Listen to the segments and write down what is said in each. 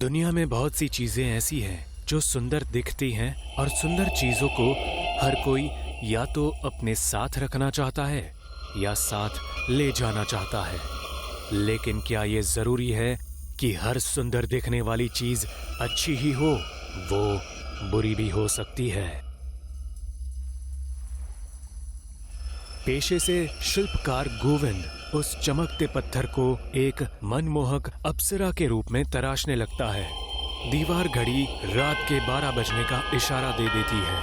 दुनिया में बहुत सी चीजें ऐसी हैं जो सुंदर दिखती हैं और सुंदर चीजों को हर कोई या तो अपने साथ रखना चाहता है या साथ ले जाना चाहता है। लेकिन क्या ये जरूरी है कि हर सुंदर दिखने वाली चीज अच्छी ही हो? वो बुरी भी हो सकती है। पेशे से शिल्पकार गोविंद उस चमकते पत्थर को एक मनमोहक अप्सरा के रूप में तराशने लगता है। दीवार घड़ी रात के 12 बजने का इशारा दे देती है,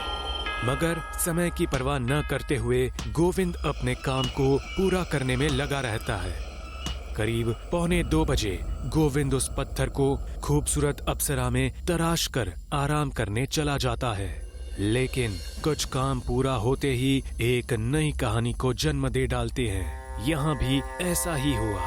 मगर समय की परवाह न करते हुए गोविंद अपने काम को पूरा करने में लगा रहता है। करीब 1:45 बजे गोविंद उस पत्थर को खूबसूरत अप्सरा में तराश कर आराम करने चला जाता है। लेकिन कुछ काम पूरा होते ही एक नई कहानी को जन्म दे डालते हैं। यहाँ भी ऐसा ही हुआ।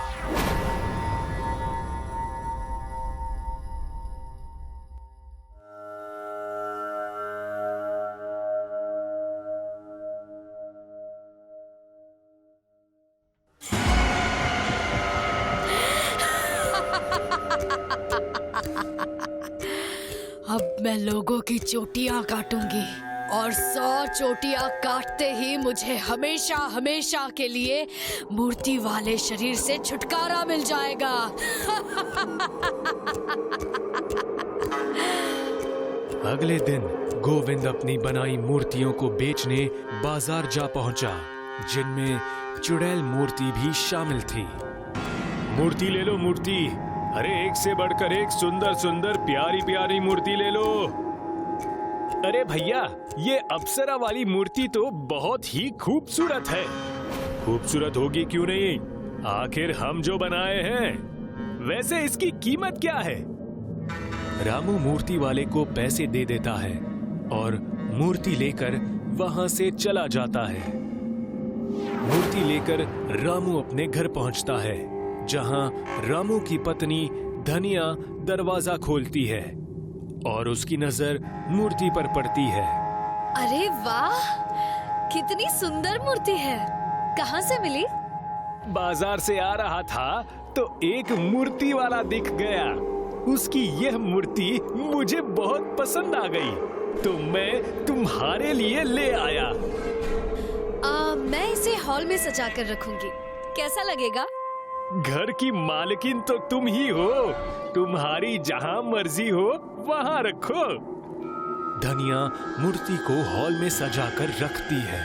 अब मैं लोगों की चोटियां काटूंगी और 100 चोटियां काटते ही मुझे हमेशा हमेशा के लिए मूर्ति वाले शरीर से छुटकारा मिल जाएगा। अगले दिन गोविंद अपनी बनाई मूर्तियों को बेचने बाजार जा पहुंचा, जिनमें चुड़ैल मूर्ति भी शामिल थी। मूर्ति ले लो मूर्ति, अरे एक से बढ़कर एक सुंदर सुंदर प्यारी प्यारी मूर्ति ले लो। अरे भैया, ये अप्सरा वाली मूर्ति तो बहुत ही खूबसूरत है। खूबसूरत होगी क्यों नहीं, आखिर हम जो बनाए हैं। वैसे इसकी कीमत क्या है? रामू मूर्ति वाले को पैसे दे देता है और मूर्ति लेकर वहां से चला जाता है। मूर्ति लेकर रामू अपने घर पहुंचता है, जहां रामू की पत्नी धनिया दरवाजा खोलती है और उसकी नजर मूर्ति पर पड़ती है। अरे वाह, कितनी सुंदर मूर्ति है। कहाँ से मिली? बाजार से आ रहा था तो एक मूर्ति वाला दिख गया। उसकी यह मूर्ति मुझे बहुत पसंद आ गई तो मैं तुम्हारे लिए ले आया। मैं इसे हॉल में सजा कर रखूंगी, कैसा लगेगा? घर की मालकिन तो तुम ही हो, तुम्हारी जहां मर्जी हो वहां रखो। धनिया मूर्ति को हॉल में सजाकर रखती है।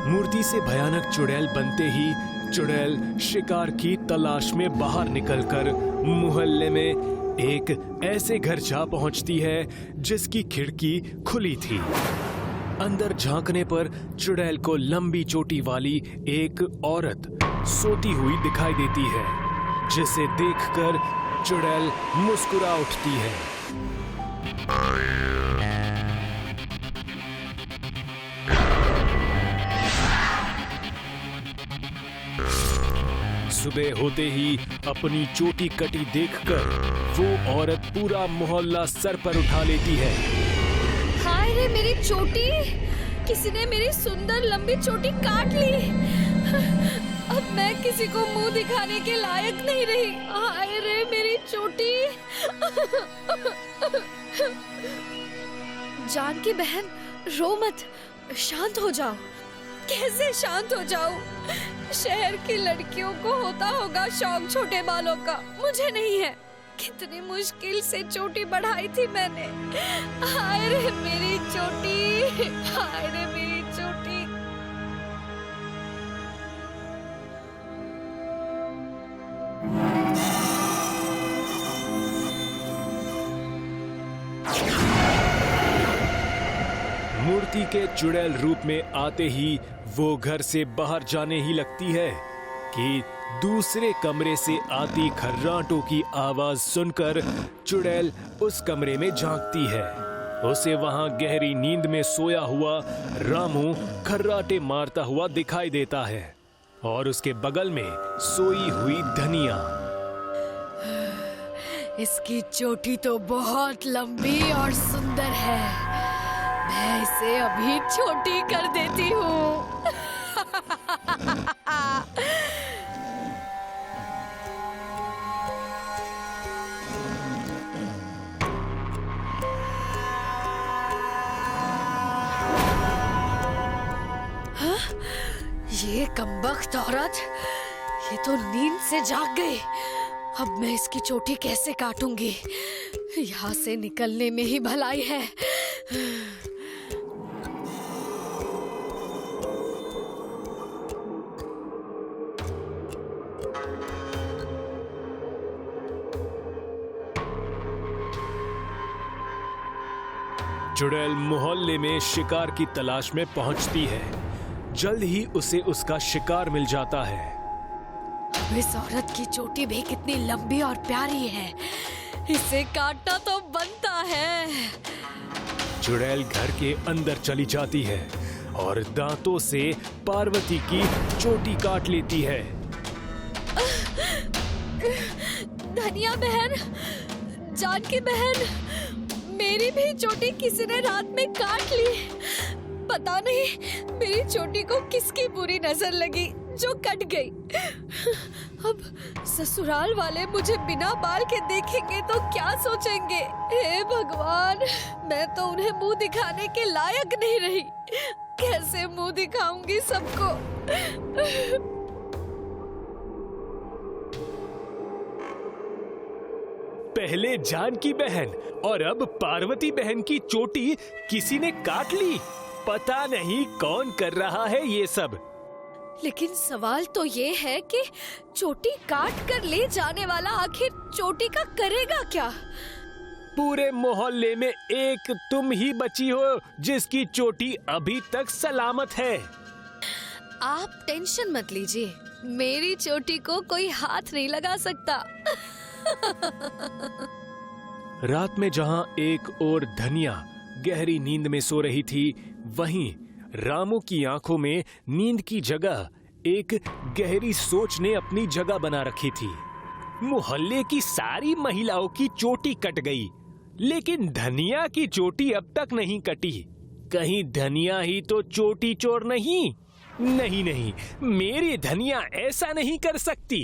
मूर्ति से भयानक चुड़ैल बनते ही चुड़ैल शिकार की तलाश में बाहर निकलकर मोहल्ले में एक ऐसे घर जा पहुंचती है जिसकी खिड़की खुली थी। अंदर झांकने पर चुड़ैल को लंबी चोटी वाली एक औरत सोती हुई दिखाई देती है, जिसे देखकर चुड़ैल मुस्कुरा उठती है। सुबह होते ही अपनी चोटी कटी देखकर वो औरत पूरा मोहल्ला सर पर उठा लेती है। हाय रे मेरी चोटी, किसी ने मेरी सुंदर लंबी चोटी काट ली। अब मैं किसी को मुंह दिखाने के लायक नहीं रही। हाय रे मेरी चोटी। जानकी बहन, रो मत, शांत हो जाओ। कैसे शांत हो जाऊं? शहर की लड़कियों को होता होगा शौक छोटे बालों का, मुझे नहीं है। कितनी मुश्किल से चोटी बढ़ाई थी मैंने। हाय रे मेरी चोटी, हाय रे मेरी चोटी। मूर्ति के चुड़ैल रूप में आते ही वो घर से बाहर जाने ही लगती है कि दूसरे कमरे से आती खर्राटों की आवाज सुनकर चुड़ैल उस कमरे में झांकती है। उसे वहां गहरी नींद में सोया हुआ रामू खर्राटे मारता हुआ दिखाई देता है और उसके बगल में सोई हुई धनिया। इसकी चोटी तो बहुत लंबी और सुंदर है। मैं इसे अभी छोटी कर देती हूँ। हाँ? ये कमबख्त औरत, ये तो नींद से जाग गई। अब मैं इसकी चोटी कैसे काटूंगी? यहाँ से निकलने में ही भलाई है। चुड़ैल मोहल्ले में शिकार की तलाश में पहुंचती है। जल्द ही उसे उसका शिकार मिल जाता है। इस औरत की चोटी भी कितनी लंबी और प्यारी है, इसे काटना तो बनता है। चुड़ैल घर के अंदर चली जाती है और दांतों से पार्वती की चोटी काट लेती है। धनिया बहन, जानकी बहन, मेरी भी चोटी किसी ने रात में काट ली। पता नहीं मेरी चोटी को किसकी बुरी नजर लगी जो कट गई। अब ससुराल वाले मुझे बिना बाल के देखेंगे तो क्या सोचेंगे? हे भगवान, मैं तो उन्हें मुंह दिखाने के लायक नहीं रही। कैसे मुंह दिखाऊंगी सबको? पहले जानकी बहन और अब पार्वती बहन की चोटी किसी ने काट ली। पता नहीं कौन कर रहा है ये सब। लेकिन सवाल तो ये है कि चोटी काट कर ले जाने वाला आखिर चोटी का करेगा क्या? पूरे मोहल्ले में एक तुम ही बची हो जिसकी चोटी अभी तक सलामत है। आप टेंशन मत लीजिए, मेरी चोटी को कोई हाथ नहीं लगा सकता। रात में जहां एक ओर धनिया गहरी नींद में सो रही थी, वहीं रामू की आंखों में नींद की जगह एक गहरी सोच ने अपनी जगह बना रखी थी। मोहल्ले की सारी महिलाओं की चोटी कट गई, लेकिन धनिया की चोटी अब तक नहीं कटी। कहीं धनिया ही तो चोटी चोर नहीं? नहीं नहीं, मेरी धनिया ऐसा नहीं कर सकती।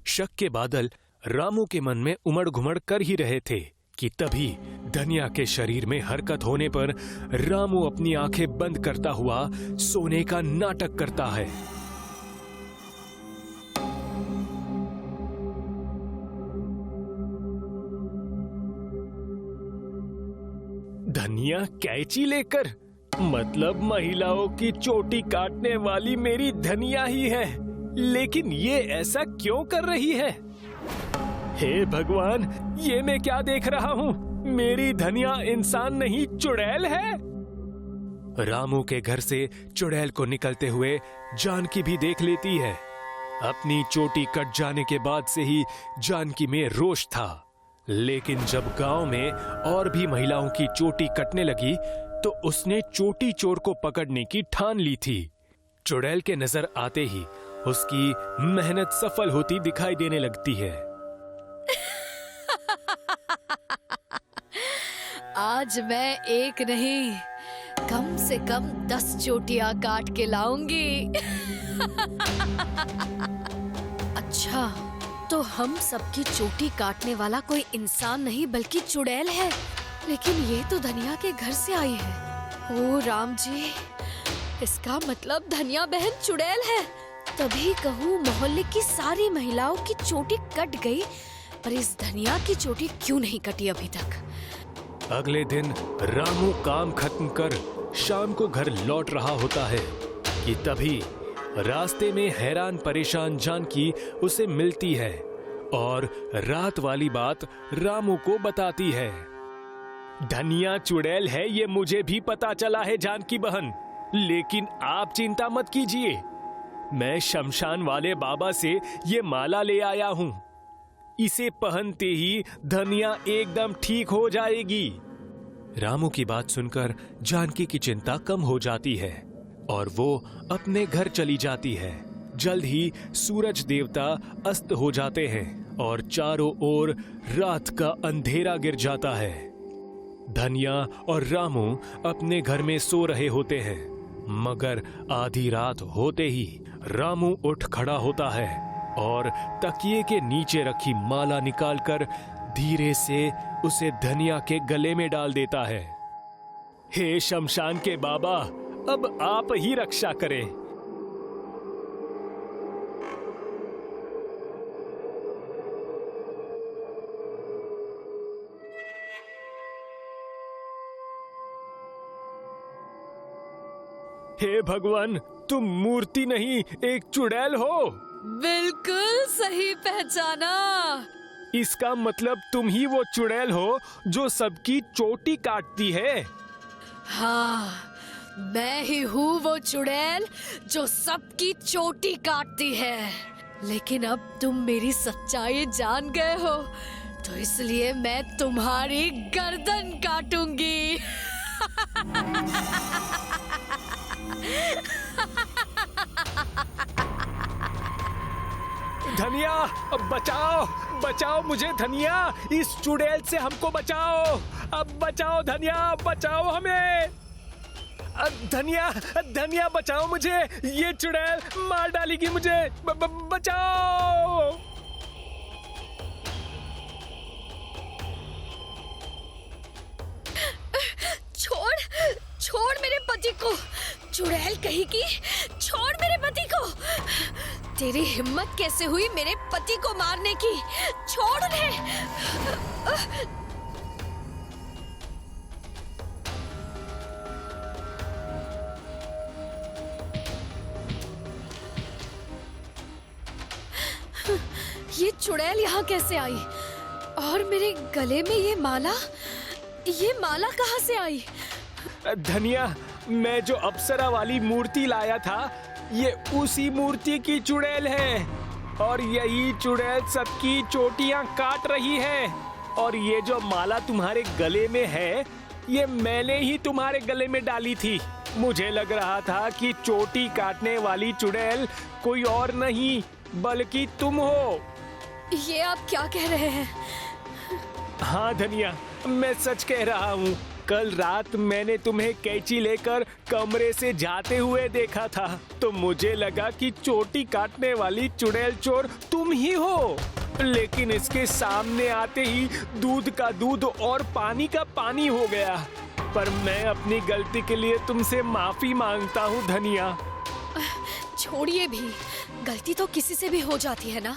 शक के बादल रामू के मन में उमड़ घुमड़ कर ही रहे थे कि तभी धनिया के शरीर में हरकत होने पर रामू अपनी आंखें बंद करता हुआ सोने का नाटक करता है। धनिया कैंची लेकर, मतलब महिलाओं की चोटी काटने वाली मेरी धनिया ही है। लेकिन ये ऐसा क्यों कर रही है? हे भगवान, ये मैं क्या देख रहा हूँ? मेरी धनिया इंसान नहीं चुड़ैल है। रामू के घर से चुड़ैल को निकलते हुए जानकी भी देख लेती है। अपनी चोटी कट जाने के बाद से ही जानकी में रोष था, लेकिन जब गांव में और भी महिलाओं की चोटी कटने लगी तो उसने चोटी चोर को पकड़ने की ठान ली थी। चुड़ैल के नजर आते ही उसकी मेहनत सफल होती दिखाई देने लगती है। आज मैं एक नहीं, कम से कम 10 चोटियां काट के लाऊंगी। अच्छा, तो हम सबकी चोटी काटने वाला कोई इंसान नहीं बल्कि चुड़ैल है। लेकिन ये तो धनिया के घर से आई है। ओ राम जी, इसका मतलब धनिया बहन चुड़ैल है। तभी कहूँ मोहल्ले की सारी महिलाओं की चोटी कट गई, पर इस धनिया की चोटी क्यों नहीं कटी अभी तक? अगले दिन रामू काम खत्म कर शाम को घर लौट रहा होता है कि तभी रास्ते में हैरान परेशान जानकी उसे मिलती है और रात वाली बात रामू को बताती है। धनिया चुड़ैल है ये मुझे भी पता चला है जानकी बहन, लेकिन आप चिंता मत कीजिए, मैं शमशान वाले बाबा से ये माला ले आया हूँ। इसे पहनते ही धनिया एकदम ठीक हो जाएगी। रामू की बात सुनकर जानकी की चिंता कम हो जाती है और वो अपने घर चली जाती है। जल्द ही सूरज देवता अस्त हो जाते हैं और चारों ओर रात का अंधेरा गिर जाता है। धनिया और रामू अपने घर में सो रहे होते हैं, मगर आधी रात होते ही रामू उठ खड़ा होता है और तकिए के नीचे रखी माला निकालकर धीरे से उसे धनिया के गले में डाल देता है। हे शमशान के बाबा, अब आप ही रक्षा करें। हे भगवान, तुम मूर्ति नहीं एक चुड़ैल हो। बिल्कुल सही पहचाना। इसका मतलब तुम ही वो चुड़ैल हो जो सबकी चोटी काटती है। हाँ, मैं ही हूँ वो चुड़ैल जो सबकी चोटी काटती है। लेकिन अब तुम मेरी सच्चाई जान गए हो, तो इसलिए मैं तुम्हारी गर्दन काटूंगी। धनिया, बचाओ बचाओ मुझे धनिया, इस चुड़ैल से हमको बचाओ। अब बचाओ धनिया, बचाओ हमें। धनिया धनिया बचाओ मुझे, ये चुड़ैल मार डालेगी मुझे। बचाओ। छोड़ मेरे पति को, चुड़ैल कहीं की, छोड़ मेरे पति को। तेरी हिम्मत कैसे हुई मेरे पति को मारने की? छोड़ उन्हें। ये चुड़ैल यहाँ कैसे आई? और मेरे गले में ये माला कहाँ से आई? धनिया, मैं जो अप्सरा वाली मूर्ति लाया था, ये उसी मूर्ति की चुड़ैल है और यही चुड़ैल सबकी चोटियां काट रही है। और ये जो माला तुम्हारे गले में है, ये मैंने ही तुम्हारे गले में डाली थी। मुझे लग रहा था कि चोटी काटने वाली चुड़ैल कोई और नहीं बल्कि तुम हो। ये आप क्या कह रहे हैं? हाँ धनिया, मैं सच कह रहा हूँ। कल रात मैंने तुम्हें कैंची लेकर कमरे से जाते हुए देखा था, तो मुझे लगा कि चोटी काटने वाली चुड़ैल चोर तुम ही हो। लेकिन इसके सामने आते ही दूध का दूध और पानी का पानी हो गया। पर मैं अपनी गलती के लिए तुमसे माफी मांगता हूँ धनिया। छोड़िए भी, गलती तो किसी से भी हो जाती है ना,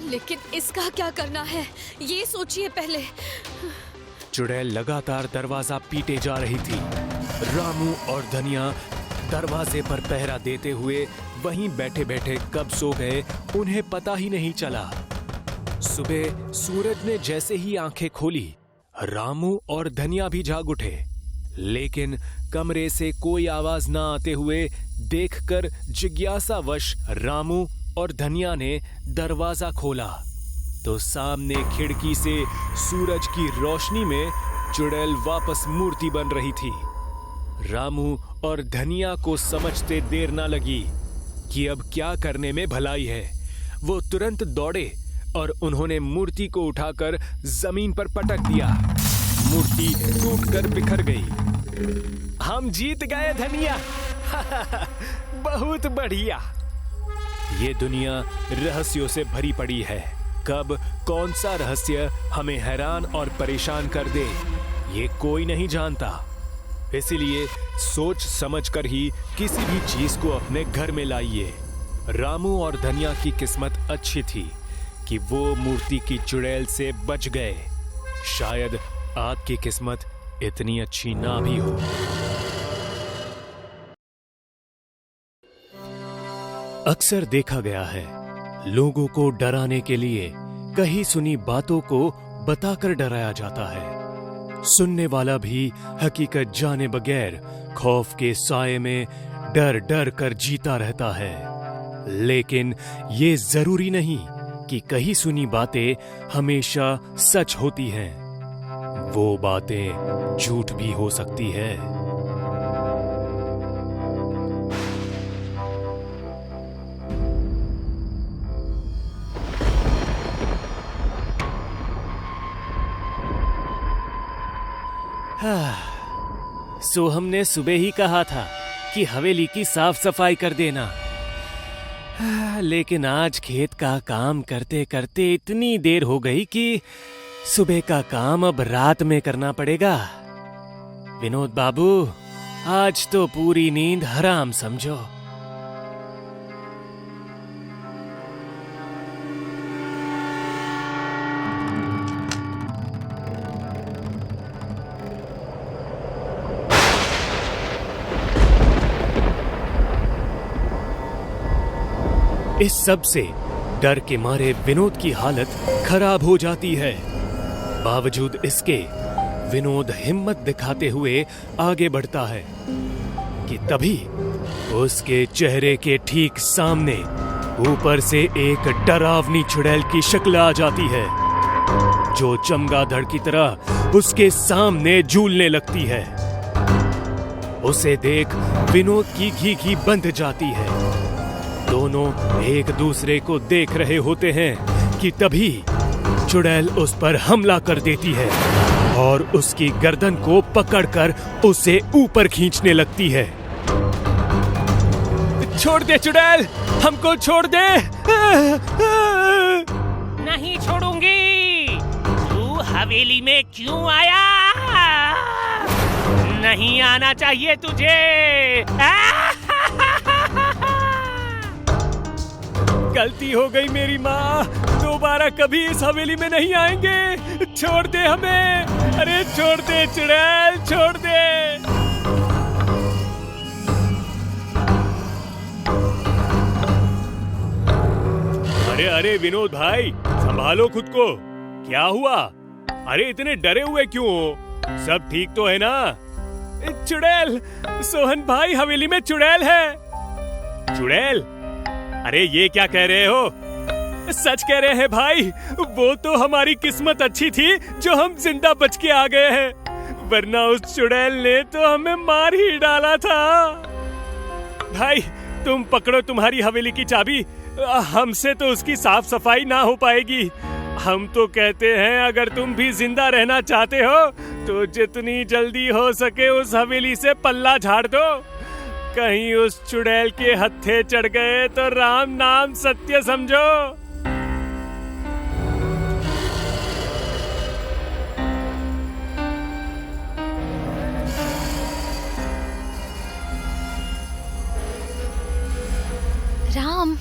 लेकिन इसका क्या करना है ये सोचिए पहले। चुड़ैल लगातार दरवाजा पीटे जा रही थी। रामू और धनिया दरवाजे पर पहरा देते हुए वहीं बैठे बैठे कब सो गए उन्हें पता ही नहीं चला। सुबह सूरज ने जैसे ही आंखें खोली, रामू और धनिया भी जाग उठे, लेकिन कमरे से कोई आवाज ना आते हुए देखकर जिज्ञासावश रामू और धनिया ने दरवाजा खोला तो सामने खिड़की से सूरज की रोशनी में चुड़ैल वापस मूर्ति बन रही थी। रामू और धनिया को समझते देर ना लगी कि अब क्या करने में भलाई है। वो तुरंत दौड़े और उन्होंने मूर्ति को उठाकर जमीन पर पटक दिया। मूर्ति टूटकर बिखर गई। हम जीत गए धनिया। बहुत बढ़िया। ये दुनिया रहस्यों से भरी पड़ी है। कब कौन सा रहस्य हमें हैरान और परेशान कर दे, ये कोई नहीं जानता। इसलिए सोच समझकर ही किसी भी चीज को अपने घर में लाइए। रामू और धनिया की किस्मत अच्छी थी कि वो मूर्ति की चुड़ैल से बच गए। शायद आपकी किस्मत इतनी अच्छी ना भी हो। अक्सर देखा गया है, लोगों को डराने के लिए कहीं सुनी बातों को बताकर डराया जाता है। सुनने वाला भी हकीकत जाने बगैर खौफ के साए में डर डर कर जीता रहता है। लेकिन ये जरूरी नहीं कि कहीं सुनी बातें हमेशा सच होती हैं। वो बातें झूठ भी हो सकती है। सोहम ने सुबह ही कहा था कि हवेली की साफ सफाई कर देना, लेकिन आज खेत का काम करते करते इतनी देर हो गई कि सुबह का काम अब रात में करना पड़ेगा। विनोद बाबू, आज तो पूरी नींद हराम समझो। इस सब से डर के मारे विनोद की हालत खराब हो जाती है। बावजूद इसके विनोद हिम्मत दिखाते हुए आगे बढ़ता है कि तभी उसके चेहरे के ठीक सामने ऊपर से एक डरावनी चुड़ैल की शक्ल आ जाती है, जो चमगादड़ की तरह उसके सामने झूलने लगती है। उसे देख विनोद की घी बंध जाती है। दोनों एक दूसरे को देख रहे होते हैं कि तभी चुड़ैल उस पर हमला कर देती है और उसकी गर्दन को पकड़कर उसे ऊपर खींचने लगती है। छोड़ दे चुड़ैल, हमको छोड़ दे। नहीं छोड़ूंगी। तू हवेली में क्यों आया? नहीं आना चाहिए तुझे। गलती हो गई मेरी माँ, दोबारा कभी इस हवेली में नहीं आएंगे। छोड़ दे हमें। अरे छोड़ दे चुड़ैल, छोड़ दे। अरे अरे विनोद भाई, संभालो खुद को। क्या हुआ? अरे इतने डरे हुए क्यों हो? सब ठीक तो है ना? चुड़ैल, सोहन भाई, हवेली में चुड़ैल है। चुड़ैल? अरे ये क्या कह रहे हो? सच कह रहे हैं भाई, वो तो हमारी किस्मत अच्छी थी जो हम जिंदा बच के आ गए हैं, वरना उस चुड़ैल ने तो हमें मार ही डाला था। भाई तुम पकड़ो तुम्हारी हवेली की चाबी, हमसे तो उसकी साफ सफाई ना हो पाएगी। हम तो कहते हैं अगर तुम भी जिंदा रहना चाहते हो तो जितनी जल्दी हो सके उस हवेली से पल्ला झाड़ दो। कहीं उस चुड़ैल के हत्थे चढ़ गए तो राम नाम सत्य समझो। राम,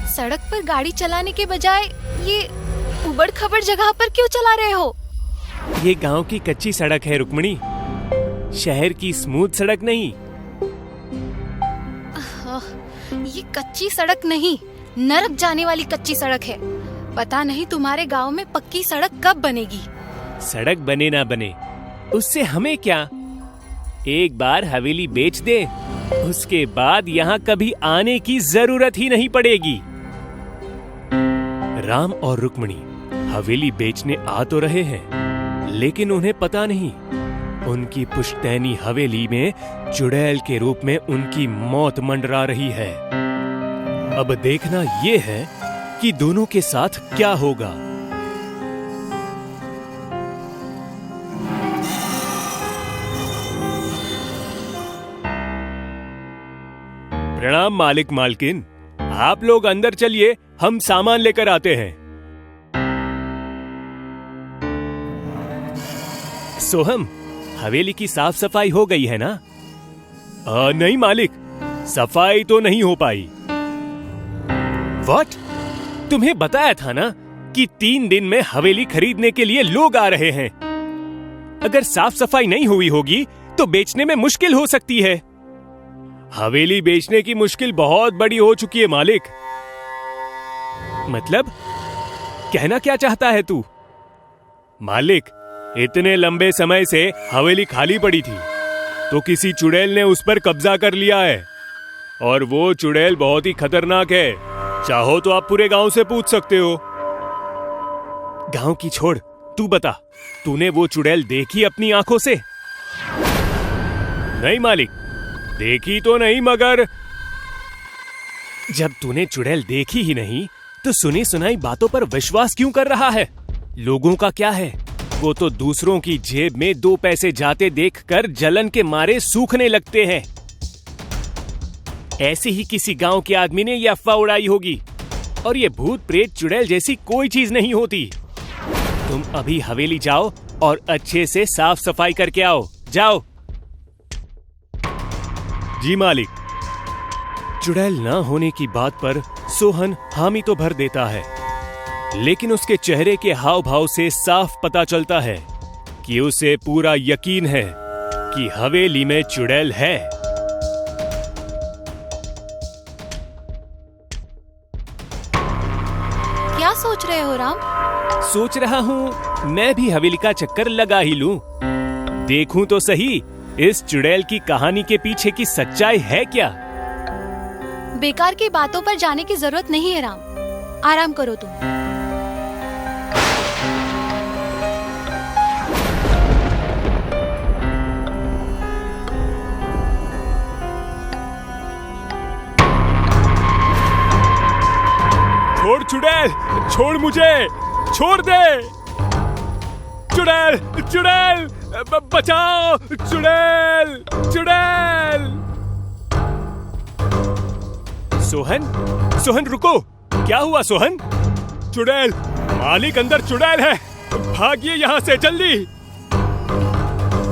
सड़क पर गाड़ी चलाने के बजाय ये उबड़-खबड़ जगह पर क्यों चला रहे हो? ये गांव की कच्ची सड़क है रुक्मणी, शहर की स्मूथ सड़क नहीं। ये कच्ची सड़क नहीं, नरक जाने वाली कच्ची सड़क है। पता नहीं तुम्हारे गांव में पक्की सड़क कब बनेगी। सड़क बने ना बने, उससे हमें क्या? एक बार हवेली बेच दे, उसके बाद यहाँ कभी आने की जरूरत ही नहीं पड़ेगी। राम और रुक्मणी हवेली बेचने आ तो रहे हैं, लेकिन उन्हें पता नहीं उनकी पुश्तैनी हवेली में चुड़ैल के रूप में उनकी मौत मंडरा रही है। अब देखना ये है कि दोनों के साथ क्या होगा। प्रणाम मालिक मालकिन, आप लोग अंदर चलिए, हम सामान लेकर आते हैं। सोहम, हवेली की साफ सफाई हो गई है ना? नहीं मालिक, सफाई तो नहीं हो पाई। व्हाट? तुम्हें बताया था ना कि 3 दिन में हवेली खरीदने के लिए लोग आ रहे हैं। अगर साफ सफाई नहीं हुई होगी तो बेचने में मुश्किल हो सकती है। हवेली बेचने की मुश्किल बहुत बड़ी हो चुकी है मालिक। मतलब कहना क्या चाहता है तू? मालिक, इतने लंबे समय से हवेली खाली पड़ी थी तो किसी चुड़ैल ने उस पर कब्जा कर लिया है, और वो चुड़ैल बहुत ही खतरनाक है। चाहो तो आप पूरे गांव से पूछ सकते हो। गांव की छोड़, तू बता, तूने वो चुड़ैल देखी अपनी आंखों से? नहीं मालिक, देखी तो नहीं, मगर जब तूने चुड़ैल देखी ही नहीं तो सुनी सुनाई बातों पर विश्वास क्यों कर रहा है? लोगों का क्या है? वो तो दूसरों की जेब में 2 पैसे जाते देखकर जलन के मारे सूखने लगते हैं। ऐसे ही किसी गांव के आदमी ने ये अफवाह उड़ाई होगी, और ये भूत प्रेत चुड़ैल जैसी कोई चीज नहीं होती। तुम अभी हवेली जाओ और अच्छे से साफ सफाई करके आओ। जाओ। जी मालिक। चुड़ैल ना होने की बात पर सोहन हामी तो भर देता है, लेकिन उसके चेहरे के हाव भाव से साफ पता चलता है कि उसे पूरा यकीन है कि हवेली में चुड़ैल है। क्या सोच रहे हो राम? सोच रहा हूँ मैं भी हवेली का चक्कर लगा ही लूं। देखूं तो सही इस चुड़ैल की कहानी के पीछे की सच्चाई है क्या। बेकार की बातों पर जाने की जरूरत नहीं है राम, आराम करो तुम। छोड़ चुड़ैल, छोड़ मुझे, छोड़ दे। चुड़ैल, चुड़ैल, बचाओ, चुड़ैल, चुड़ैल। सोहन, सोहन रुको। क्या हुआ सोहन? चुड़ैल, मालिक अंदर चुड़ैल है, भागिए यहाँ से जल्दी।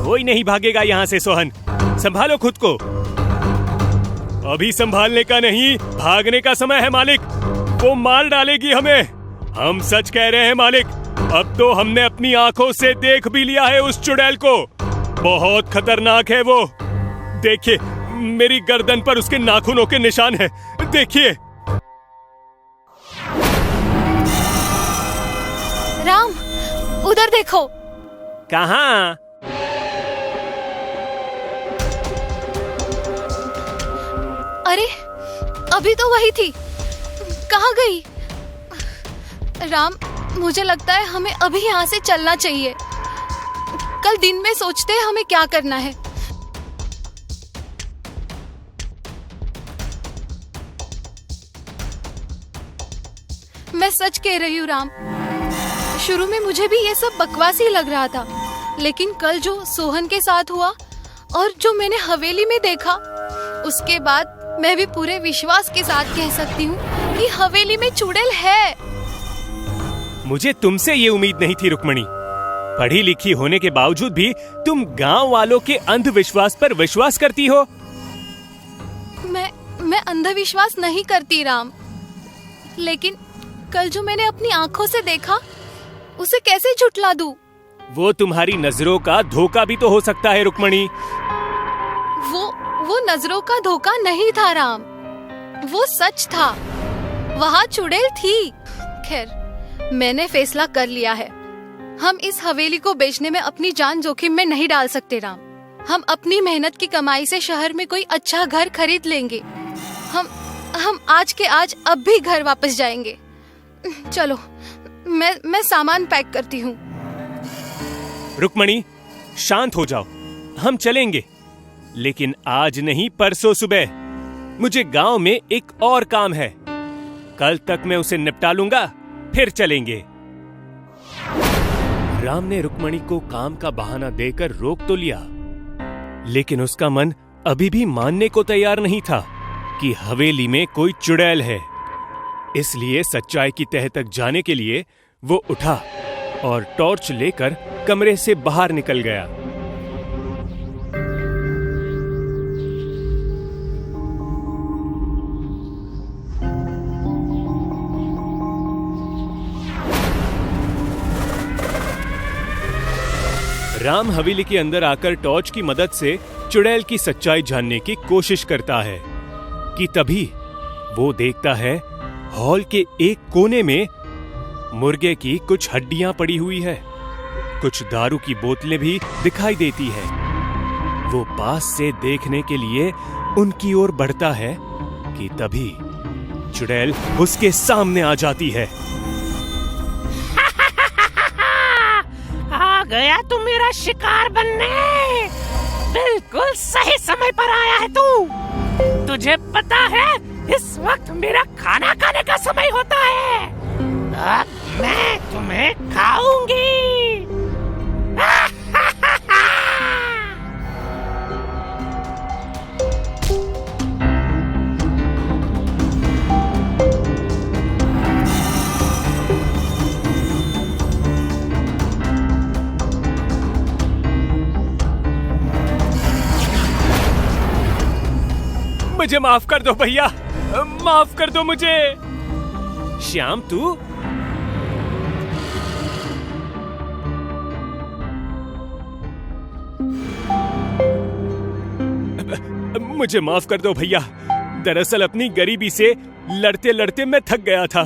कोई नहीं भागेगा यहाँ से सोहन, संभालो खुद को। अभी संभालने का नहीं, भागने का समय है मालिक। वो मार डालेगी हमें। हम सच कह रहे हैं मालिक, अब तो हमने अपनी आंखों से देख भी लिया है उस चुड़ैल को। बहुत खतरनाक है वो। देखिए मेरी गर्दन पर उसके नाखूनों के निशान हैं। देखिए। राम, उधर देखो। कहाँ? अरे अभी तो वही थी, कहाँ गई? राम, मुझे लगता है हमें अभी यहाँ से चलना चाहिए। कल दिन में सोचते हैं हमें क्या करना है। मैं सच कह रही हूँ राम, शुरू में मुझे भी ये सब बकवास ही लग रहा था, लेकिन कल जो सोहन के साथ हुआ और जो मैंने हवेली में देखा, उसके बाद मैं भी पूरे विश्वास के साथ कह सकती हूँ कि हवेली में चुड़ैल है। मुझे तुमसे ये उम्मीद नहीं थी रुक्मणी। पढ़ी लिखी होने के बावजूद भी तुम गांव वालों के अंधविश्वास पर विश्वास करती हो। मैं अंधविश्वास नहीं करती राम, लेकिन कल जो मैंने अपनी आंखों से देखा, उसे कैसे झुठला दूं? वो तुम्हारी नजरों का धोखा भी तो हो सकता है रुक्मणी। वो नजरों का धोखा नहीं था राम, वो सच था। वहाँ चुड़ैल थी। खैर, मैंने फैसला कर लिया है। हम इस हवेली को बेचने में अपनी जान जोखिम में नहीं डाल सकते राम। हम अपनी मेहनत की कमाई से शहर में कोई अच्छा घर खरीद लेंगे। हम आज के आज अब भी घर वापस जाएंगे। चलो, मैं सामान पैक करती हूँ। रुक्मणी, शांत हो जाओ। हम चलेंगे, लेकिन आज नहीं, परसों सुबह। मुझे गांव में एक और काम है। कल तक मैं उसे निपटा लूंगा, फिर चलेंगे। राम ने रुक्मणी को काम का बहाना देकर रोक तो लिया, लेकिन उसका मन अभी भी मानने को तैयार नहीं था कि हवेली में कोई चुड़ैल है। इसलिए सच्चाई की तह तक जाने के लिए वो उठा और टॉर्च लेकर कमरे से बाहर निकल गया। राम हवेली के अंदर आकर टॉर्च की मदद से चुड़ैल की सच्चाई जानने की कोशिश करता है कि तभी वो देखता है हॉल के एक कोने में मुर्गे की कुछ हड्डियां पड़ी हुई है। कुछ दारू की बोतलें भी दिखाई देती है। वो पास से देखने के लिए उनकी ओर बढ़ता है कि तभी चुड़ैल उसके सामने आ जाती है। आ गया तू मेरा शिकार बनने। बिल्कुल सही समय पर आया है तू। तुझे पता है इस वक्त मेरा खाना खाने का समय होता है। अब मैं तुम्हें खाऊंगी। मुझे माफ कर दो भैया, माफ कर दो मुझे। श्याम तू? मुझे माफ कर दो भैया, दरअसल अपनी गरीबी से लड़ते लड़ते मैं थक गया था,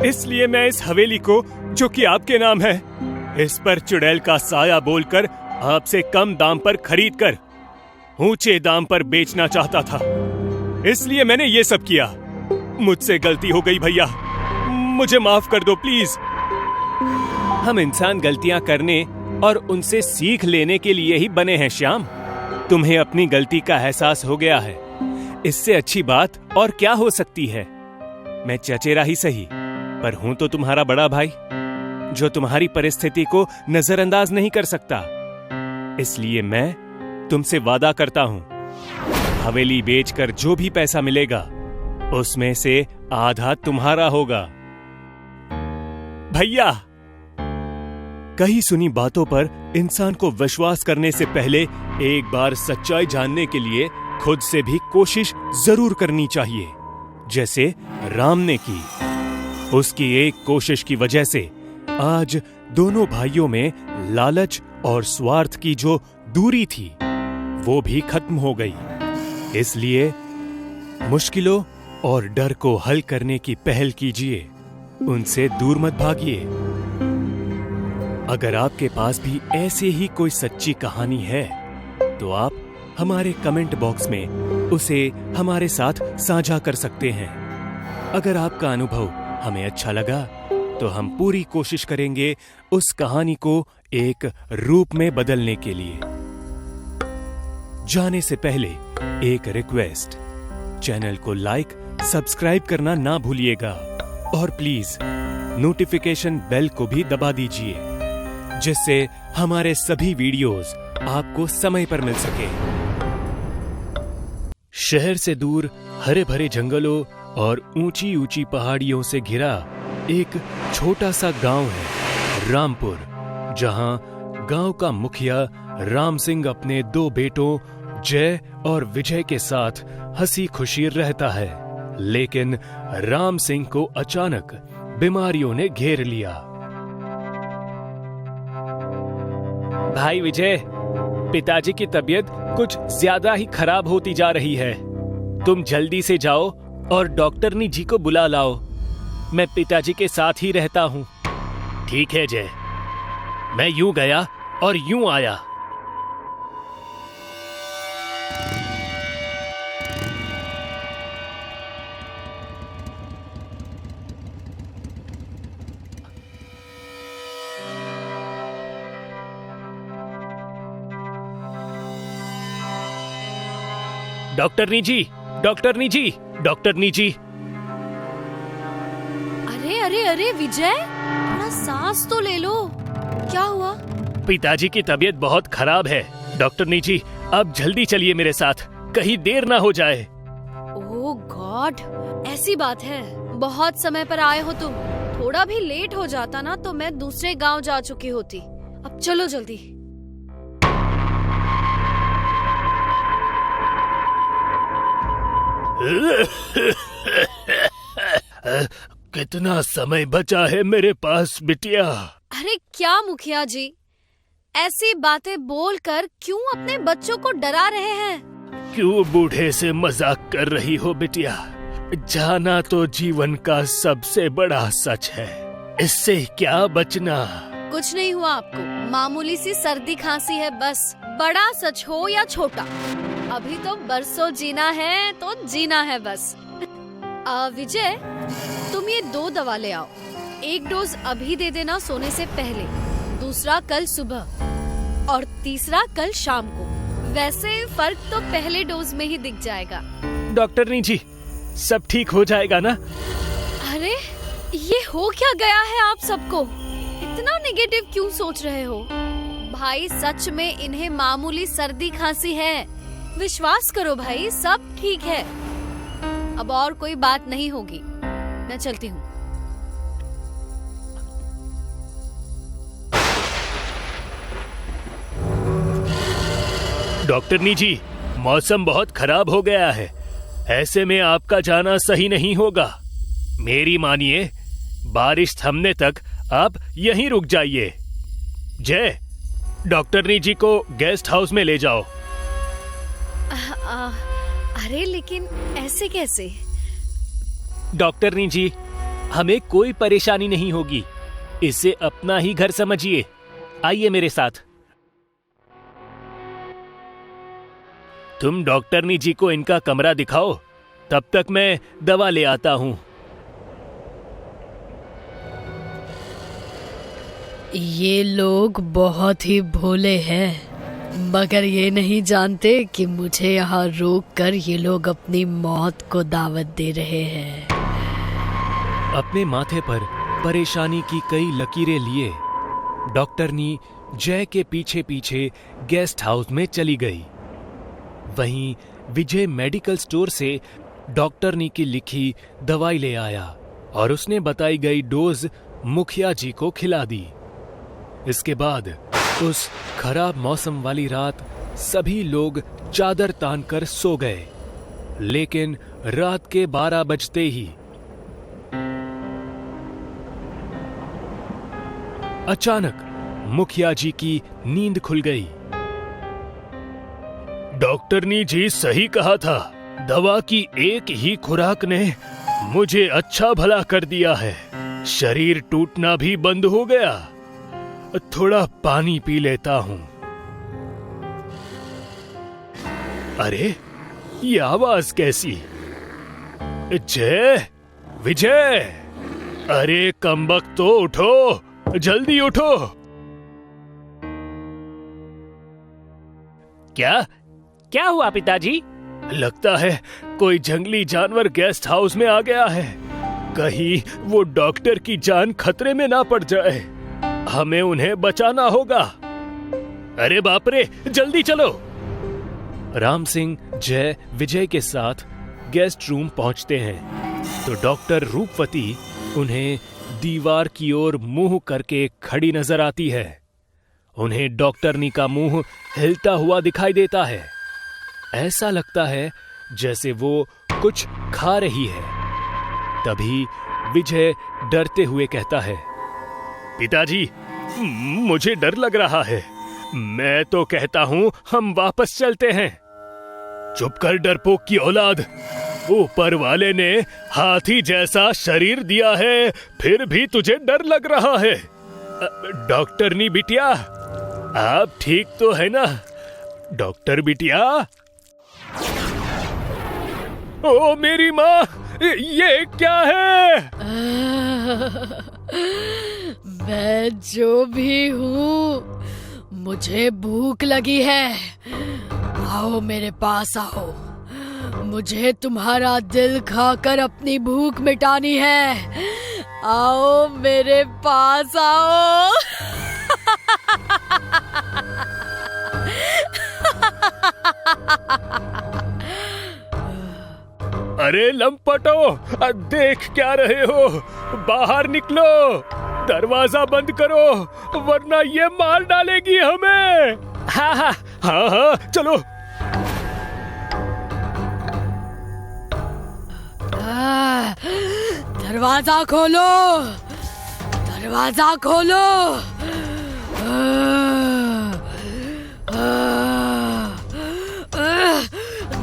इसलिए मैं इस हवेली को, जो कि आपके नाम है, इस पर चुड़ैल का साया बोलकर आपसे कम दाम पर खरीद कर ऊंचे दाम पर बेचना चाहता था, इसलिए मैंने ये सब किया। मुझसे गलती हो गई भैया, मुझे माफ कर दो प्लीज। हम इंसान गलतियां करने और उनसे सीख लेने के लिए ही बने हैं श्याम। तुम्हें अपनी गलती का एहसास हो गया है, इससे अच्छी बात और क्या हो सकती है। मैं चचेरा ही सही, पर हूं तो तुम्हारा बड़ा भाई, जो तुम्हारी परिस्थिति को नजरअंदाज नहीं कर सकता। इसलिए मैं तुमसे वादा करता हूं, हवेली बेचकर जो भी पैसा मिलेगा उसमें से आधा तुम्हारा होगा। भैया, कही सुनी बातों पर इंसान को विश्वास करने से पहले एक बार सच्चाई जानने के लिए खुद से भी कोशिश जरूर करनी चाहिए, जैसे राम ने की। उसकी एक कोशिश की वजह से आज दोनों भाइयों में लालच और स्वार्थ की जो दूरी थी वो भी खत्म हो गई। इसलिए मुश्किलों और डर को हल करने की पहल कीजिए, उनसे दूर मत भागिए। अगर आपके पास भी ऐसे ही कोई सच्ची कहानी है तो आप हमारे कमेंट बॉक्स में उसे हमारे साथ साझा कर सकते हैं। अगर आपका अनुभव हमें अच्छा लगा तो हम पूरी कोशिश करेंगे उस कहानी को एक रूप में बदलने के लिए। जाने से पहले एक रिक्वेस्ट, चैनल को लाइक, सब्सक्राइब करना ना भूलिएगा और प्लीज नोटिफिकेशन बेल को भी दबा दीजिए, जिससे हमारे सभी वीडियोस आपको समय पर मिल सके। शहर से दूर हरे भरे जंगलों और ऊंची ऊंची पहाड़ियों से घिरा एक छोटा सा गांव है रामपुर, जहां गांव का मुखिया राम सिंह अपने 2 बेटों जय और विजय के साथ हंसी खुशी रहता है। लेकिन राम सिंह को अचानक बीमारियों ने घेर लिया। भाई विजय, पिताजी की तबीयत कुछ ज्यादा ही खराब होती जा रही है। तुम जल्दी से जाओ और डॉक्टरनी जी को बुला लाओ। मैं पिताजी के साथ ही रहता हूँ। ठीक है जय, मैं यूं गया और यूं आया। डॉक्टरनी जी, डॉक्टरनी जी, डॉक्टरनी जी। अरे अरे अरे विजय, थोड़ा सांस तो ले लो। क्या हुआ? पिताजी की तबीयत बहुत खराब है। डॉक्टरनी जी, अब जल्दी चलिए मेरे साथ, कहीं देर ना हो जाए। ओह गॉड, ऐसी बात है। बहुत समय पर आए हो तुम। थोड़ा भी लेट हो जाता ना तो मैं दूसरे गांव जा चुकी होती। अब चलो जल्दी। कितना समय बचा है मेरे पास बिटिया? अरे क्या मुखिया जी, ऐसी बातें बोलकर क्यों अपने बच्चों को डरा रहे हैं? क्यों बूढ़े से मजाक कर रही हो बिटिया? जाना तो जीवन का सबसे बड़ा सच है, इससे क्या बचना। कुछ नहीं हुआ आपको, मामूली सी सर्दी खांसी है बस। बड़ा सच हो या छोटा, अभी तो बरसों जीना है तो जीना है बस। विजय, तुम ये 2 दवा ले आओ। एक डोज अभी दे देना सोने से पहले, दूसरा कल सुबह और तीसरा कल शाम को। वैसे फर्क तो पहले डोज में ही दिख जाएगा। डॉक्टरनी जी, सब ठीक हो जाएगा ना? अरे ये हो क्या गया है आप सबको? इतना नेगेटिव क्यों सोच रहे हो? भाई सच में इन्हें मामूली सर्दी खांसी है। विश्वास करो भाई, सब ठीक है। अब और कोई बात नहीं होगी। मैं चलती हूँ। डॉक्टरनी जी, मौसम बहुत खराब हो गया है। ऐसे में आपका जाना सही नहीं होगा। मेरी मानिए, बारिश थमने तक आप यहीं रुक जाइए। जय, डॉक्टरनी जी को गेस्ट हाउस में ले जाओ। अरे लेकिन ऐसे कैसे? डॉक्टरनी जी, हमें कोई परेशानी नहीं होगी। इसे अपना ही घर समझिए। आइए मेरे साथ। तुम डॉक्टरनी जी को इनका कमरा दिखाओ, तब तक मैं दवा ले आता हूं। ये लोग बहुत ही भोले हैं, मगर ये नहीं जानते कि मुझे यहाँ रोक कर ये लोग अपनी मौत को दावत दे रहे हैं। अपने माथे पर परेशानी की कई लकीरें लिए डॉक्टरनी जय के पीछे पीछे गेस्ट हाउस में चली गई। वहीं विजय मेडिकल स्टोर से डॉक्टरनी की लिखी दवाई ले आया और उसने बताई गई डोज मुखिया जी को खिला दी। इसके बाद उस खराब मौसम वाली रात सभी लोग चादर तानकर सो गए। लेकिन रात के 12 बजते ही अचानक मुखिया जी की नींद खुल गई। डॉक्टरनी जी सही कहा था, दवा की एक ही खुराक ने मुझे अच्छा भला कर दिया है। शरीर टूटना भी बंद हो गया। थोड़ा पानी पी लेता हूं। अरे, ये आवाज कैसी? जय, विजय, अरे कमबख्त, तो उठो, जल्दी उठो। क्या हुआ पिताजी? लगता है कोई जंगली जानवर गेस्ट हाउस में आ गया है। कहीं वो डॉक्टर की जान खतरे में ना पड़ जाए। हमें उन्हें बचाना होगा। अरे बाप रे, जल्दी चलो। राम सिंह जय विजय के साथ गेस्ट रूम पहुंचते हैं तो डॉक्टर रूपवती उन्हें दीवार की ओर मुंह करके खड़ी नजर आती है। उन्हें डॉक्टरनी का मुंह हिलता हुआ दिखाई देता है। ऐसा लगता है जैसे वो कुछ खा रही है। तभी विजय डरते हुए कहता है, पिताजी, मुझे डर लग रहा है। मैं तो कहता हूं हम वापस चलते हैं। चुप कर डरपोक की औलाद। ऊपर वाले ने हाथी जैसा शरीर दिया है, फिर भी तुझे डर लग रहा है। डॉक्टरनी बिटिया, आप ठीक तो है ना? डॉक्टर बिटिया। ओ मेरी माँ, ये क्या है? मैं जो भी हूँ, मुझे भूख लगी है। आओ मेरे पास आओ। मुझे तुम्हारा दिल खाकर अपनी भूख मिटानी है। आओ मेरे पास आओ। अरे लंपटो, देख क्या रहे हो? बाहर निकलो, दरवाजा बंद करो, वरना ये मार डालेगी हमें। हाँ, चलो। दरवाजा खोलो, दरवाजा खोलो।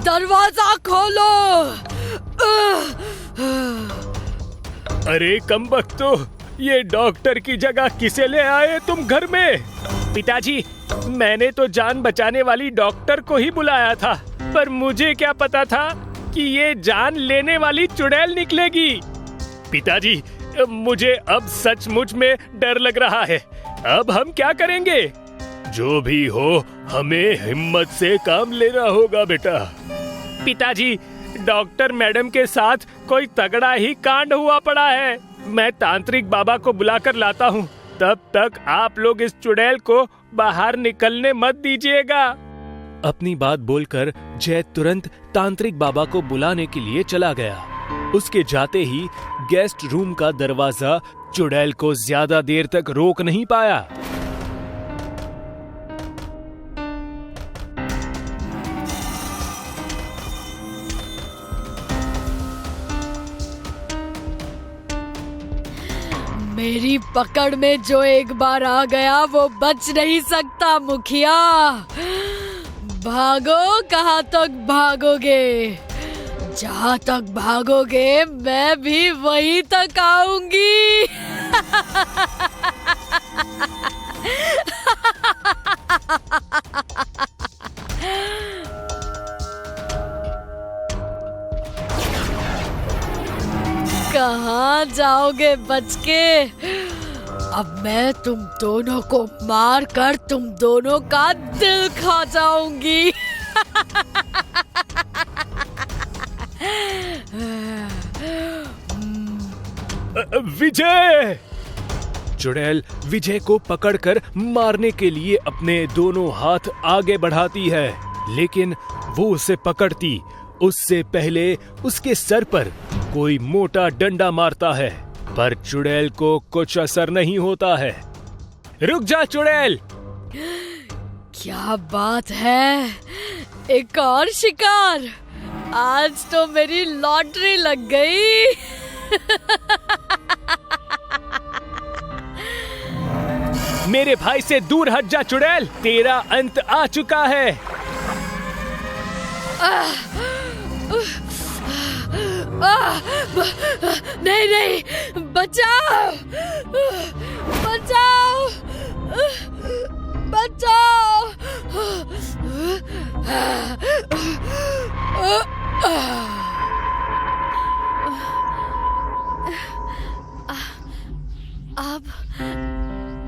दरवाजा खोलो। अरे कमबख्तो, ये डॉक्टर की जगह किसे ले आए तुम घर में? पिताजी, मैंने तो जान बचाने वाली डॉक्टर को ही बुलाया था, पर मुझे क्या पता था कि ये जान लेने वाली चुड़ैल निकलेगी। पिताजी, मुझे अब सचमुच में डर लग रहा है। अब हम क्या करेंगे? जो भी हो, हमें हिम्मत से काम लेना होगा बेटा। पिताजी, डॉक्टर मैडम के साथ कोई तगड़ा ही कांड हुआ पड़ा है। मैं तांत्रिक बाबा को बुलाकर लाता हूँ। तब तक आप लोग इस चुड़ैल को बाहर निकलने मत दीजिएगा। अपनी बात बोलकर जय तुरंत तांत्रिक बाबा को बुलाने के लिए चला गया। उसके जाते ही गेस्ट रूम का दरवाजा चुड़ैल को ज्यादा देर तक रोक नहीं पाया। मेरी पकड़ में जो एक बार आ गया वो बच नहीं सकता मुखिया। भागो, कहाँ तक भागोगे? जहाँ तक भागोगे मैं भी वहीं तक आऊंगी। कहाँ जाओगे बच के? अब मैं तुम दोनों को मार कर तुम दोनों का दिल खा जाऊंगी। विजय! चुड़ैल विजय को पकड़कर मारने के लिए अपने दोनों हाथ आगे बढ़ाती है, लेकिन वो उसे पकड़ती उससे पहले उसके सर पर कोई मोटा डंडा मारता है, पर चुड़ैल को कुछ असर नहीं होता है। रुक जा चुड़ैल! क्या बात है, एक और शिकार! आज तो मेरी लॉटरी लग गई। मेरे भाई से दूर हट जा चुड़ैल, तेरा अंत आ चुका है। नहीं नहीं, बचाओ बचाओ बचाओ।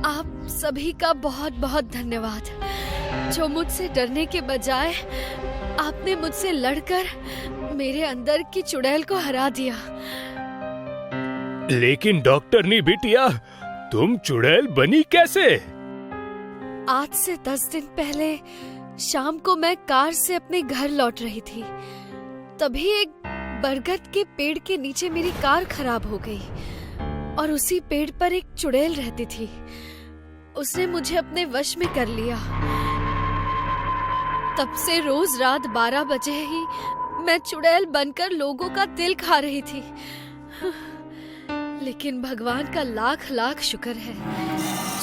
आप सभी का बहुत बहुत धन्यवाद, जो मुझसे डरने के बजाय आपने मुझसे लड़कर मेरे अंदर की चुड़ैल को हरा दिया। लेकिन डॉक्टरनी बिटिया, तुम चुड़ैल बनी कैसे? आज से 10 दिन पहले शाम को मैं कार से अपने घर लौट रही थी, तभी एक बरगद के पेड़ के नीचे मेरी कार खराब हो गई और उसी पेड़ पर एक चुड़ैल रहती थी। उसने मुझे अपने वश में कर लिया। तब से रोज रात 12 बजे ही मैं चुड़ैल बनकर लोगों का दिल खा रही थी। लेकिन भगवान का लाख लाख शुक्र है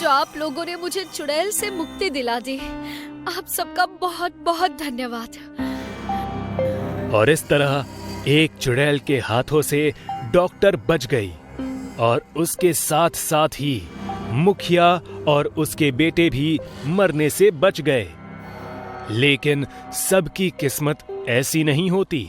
जो आप लोगों ने मुझे चुड़ैल से मुक्ति दिला दी। आप सबका बहुत बहुत धन्यवाद। और इस तरह एक चुड़ैल के हाथों से डॉक्टर बच गई और उसके साथ साथ ही मुखिया और उसके बेटे भी मरने से बच गए। लेकिन सबकी किस्मत ऐसी नहीं होती।